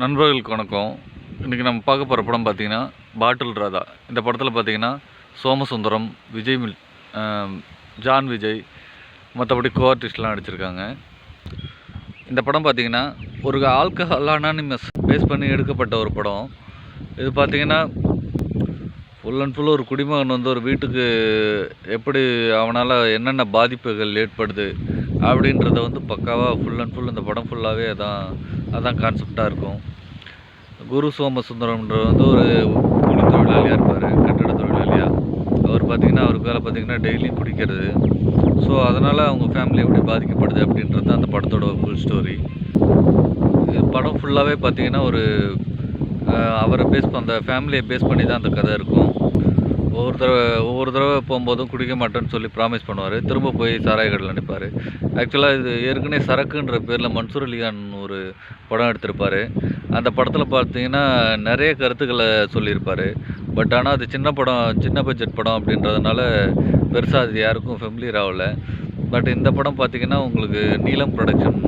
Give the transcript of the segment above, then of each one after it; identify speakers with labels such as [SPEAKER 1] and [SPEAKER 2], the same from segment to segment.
[SPEAKER 1] நண்பர்களுக்கு வணக்கம். இன்றைக்கி நம்ம பார்க்க போகிற படம் பார்த்திங்கன்னா பாட்டில் ராதா. இந்த படத்தில் பார்த்திங்கன்னா சோமசுந்தரம், ஜான் விஜய், மற்றபடி கோ ஆர்டிஸ்ட்லாம் நடிச்சிருக்காங்க. இந்த படம் பார்த்திங்கன்னா ஒரு ஆல்கஹால் அனானிமஸ் பேஸ் பண்ணி எடுக்கப்பட்ட ஒரு படம். இது பார்த்திங்கன்னா ஃபுல் அண்ட் ஃபுல் ஒரு குடிமகன் ஒரு வீட்டுக்கு எப்படி அவனால் என்னென்ன பாதிப்புகள் ஏற்படுது அப்படின்றத பக்காவாக ஃபுல் அண்ட் ஃபுல் இந்த படம் ஃபுல்லாகவே அதான் கான்செப்டாக இருக்கும். குரு சோமசுந்தரம்ன்ற ஒரு கூலி தொழிலாளியாக இருப்பார், கட்டிட தொழிலாளியாக. அவர் பார்த்திங்கன்னா அவருக்கு வேலை பார்த்திங்கன்னா டெய்லியும் குடிக்கிறது. ஸோ அதனால் அவங்க ஃபேமிலி எப்படி பாதிக்கப்படுது அப்படின்றது தான் அந்த படத்தோட ஃபுல் ஸ்டோரி. படம் ஃபுல்லாகவே பார்த்திங்கன்னா அவரை அந்த ஃபேமிலியை பேஸ் பண்ணி தான் அந்த கதை இருக்கும். ஒவ்வொரு தடவை போகும்போதும் குடிக்க மாட்டேன்னு சொல்லி ப்ராமிஸ் பண்ணுவார். திரும்ப போய் சாராய கடையில் நினைப்பார். ஆக்சுவலாக இது ஏற்கனவே சரக்குன்ற பேரில் மன்சூர் அலிகான் ஒரு படம் எடுத்திருப்பார். அந்த படத்தில் பார்த்திங்கன்னா நிறைய கருத்துக்களை சொல்லியிருப்பார். பட் ஆனால் அது சின்ன பட்ஜெட் படம் அப்படின்றதுனால பெருசாக அது யாருக்கும் ஃபெமிலியர் ஆகலை. பட் இந்த படம் பார்த்திங்கன்னா உங்களுக்கு நீலம் ப்ரொடக்ஷன்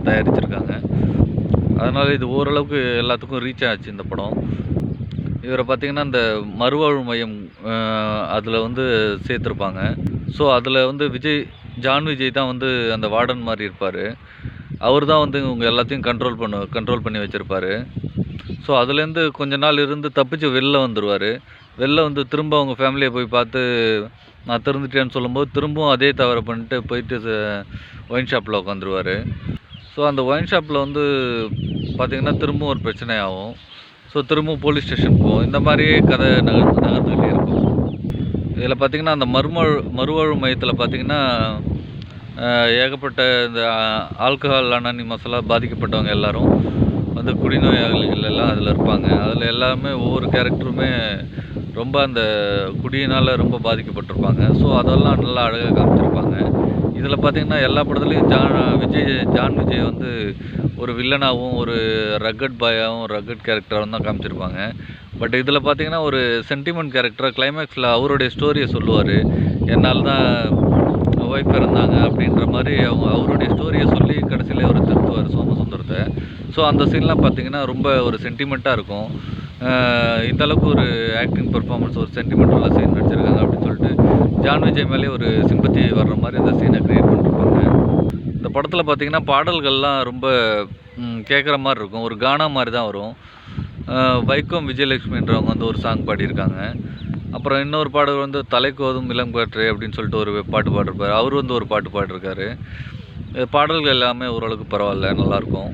[SPEAKER 1] தயாரிச்சிருக்காங்க. அதனால் இது ஓரளவுக்கு எல்லாத்துக்கும் ரீச் ஆச்சு இந்த படம். இவரை பார்த்திங்கன்னா இந்த மறுவாழ்வு மையம் அதில் சேர்த்துருப்பாங்க. ஸோ அதில் ஜான் விஜய் தான் அந்த வார்டன் மாதிரி இருப்பார். அவர் தான் இவங்க எல்லாத்தையும் கண்ட்ரோல் பண்ணி வச்சுருப்பார். ஸோ அதுலேருந்து கொஞ்ச நாள் இருந்து தப்பிச்சு வெளில வந்துடுவார். வெளில திரும்ப அவங்க ஃபேமிலியை போய் பார்த்து நான் திருந்துட்டேன்னு சொல்லும்போது திரும்பவும் அதே தவறை பண்ணிட்டு போயிட்டு ஒயின் ஷாப்பில் உட்காந்துருவார். ஸோ அந்த ஒயின் ஷாப்பில் பார்த்திங்கன்னா திரும்பவும் ஒரு பிரச்சனை ஆகும். ஸோ திரும்பவும் போலீஸ் ஸ்டேஷன் போகும். இந்த மாதிரியே கதை நகர்ந்துக்கிட்டே இருக்கும். இதில் பார்த்திங்கன்னா அந்த மறுவாழ்வு மையத்தில் பார்த்திங்கன்னா ஏகப்பட்ட இந்த ஆல்கஹால் அனானிமஸெல்லாம் பாதிக்கப்பட்டவங்க எல்லோரும் குடிநோயாளிகள் எல்லாம் அதில் இருப்பாங்க. அதில் எல்லாமே ஒவ்வொரு கேரக்டருமே ரொம்ப அந்த குடியினால் ரொம்ப பாதிக்கப்பட்டிருப்பாங்க. ஸோ அதெல்லாம் நல்லா அழகாக காமிச்சிருப்பாங்க. இதில் பார்த்திங்கன்னா எல்லா படத்துலேயும் ஜான் விஜய் ஒரு வில்லனாகவும் ஒரு ரக்கட் பாயாகவும் ரக்கட் கேரக்டராகவும் தான் காமிச்சிருப்பாங்க. பட் இதில் பார்த்திங்கன்னா ஒரு சென்டிமெண்ட் கேரக்டராக கிளைமேக்ஸில் அவருடைய ஸ்டோரியை சொல்லுவார். என்னால் தான் ஒய்ஃப் இறந்தாங்க அப்படின்ற மாதிரி அவருடைய ஸ்டோரியை சொல்லி கடைசியில் அவர் திருத்துவார் சோமசுந்தரத்தை. ஸோ அந்த சீன்லாம் பார்த்திங்கன்னா ரொம்ப ஒரு சென்டிமெண்ட்டாக இருக்கும். இந்தளவுக்கு ஒரு ஆக்டிங் பெர்ஃபார்மன்ஸ் ஒரு சென்டிமெண்ட்டுள்ள சீன் நடிச்சிருக்காங்க அப்படின்னு சொல்லிட்டு ஜான் விஜய் மேலே ஒரு சிம்பத்தி வர்ற மாதிரி அந்த சீனை க்ரியேட் பண்ணிருப்பாங்க. இந்த படத்தில் பார்த்திங்கன்னா பாடல்கள்லாம் ரொம்ப கேட்குற மாதிரி இருக்கும். ஒரு கானா மாதிரி தான் வரும். வைக்கம் விஜயலட்சுமின்றவங்க ஒரு சாங் பாடியிருக்காங்க. அப்புறம் இன்னொரு பாடல் தலைக்கோதும் இளம் காற்று அப்படின்னு சொல்லிட்டு ஒரு பாட்டு பாடிருப்பார். அவர் ஒரு பாட்டு பாடிருக்காரு. பாடல்கள் எல்லாமே ஓரளவுக்கு பரவாயில்ல, நல்லாயிருக்கும்.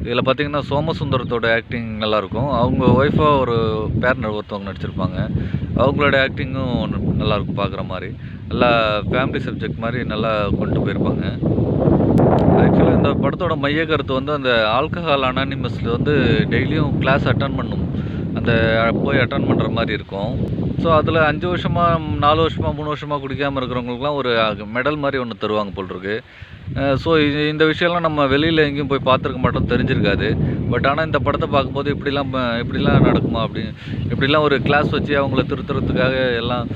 [SPEAKER 1] இதில் பார்த்திங்கன்னா சோமசுந்தரத்தோட ஆக்டிங் நல்லாயிருக்கும். அவங்க ஒய்ஃபாக ஒரு ஒருத்தவங்க நடிச்சிருப்பாங்க. அவங்களோட ஆக்டிங்கும் நல்லாயிருக்கும் பார்க்குற மாதிரி. நல்லா ஃபேமிலி சப்ஜெக்ட் மாதிரி நல்லா கொண்டு போயிருப்பாங்க. ஆக்சுவலாக இந்த படத்தோட மைய கருத்து அந்த ஆல்கஹால் அனானிமஸில் டெய்லியும் கிளாஸ் அட்டன் பண்ணும். போய் அட்டன் பண்ணுற மாதிரி இருக்கும். ஸோ அதில் 5 வருஷமாக 4 வருஷமாக 3 வருஷமாக குடிக்காமல் இருக்கிறவங்களுக்குலாம் ஒரு மெடல் மாதிரி ஒன்று தருவாங்க போல். ஸோ இந்த விஷயம்லாம் நம்ம வெளியில் எங்கேயும் போய் பார்த்துருக்க மாட்டோம், தெரிஞ்சிருக்காது. பட் ஆனால் இந்த படத்தை பார்க்கும்போது இப்படிலாம் நடக்குமா இப்படிலாம் ஒரு கிளாஸ் வச்சு அவங்கள திருத்துறதுக்காக எல்லாம்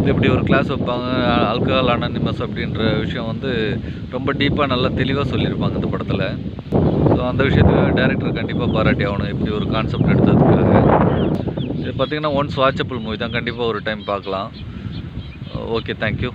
[SPEAKER 1] இப்படி ஒரு கிளாஸ் வைப்பாங்க. ஆல்கஹால் அனானிமஸ் அப்படின்ற விஷயம் ரொம்ப டீப்பாக நல்லா தெளிவாக சொல்லியிருப்பாங்க இந்த படத்தில். ஸோ அந்த விஷயத்துக்காக டைரக்டர் கண்டிப்பாக பாராட்டி ஆகணும், இப்படி ஒரு கான்செப்ட் எடுத்ததுக்காக. இது பார்த்திங்கன்னா ஒன்ஸ் வாட்சபிள் மூவி தான், கண்டிப்பாக ஒரு டைம் பார்க்கலாம். Okay, thank you.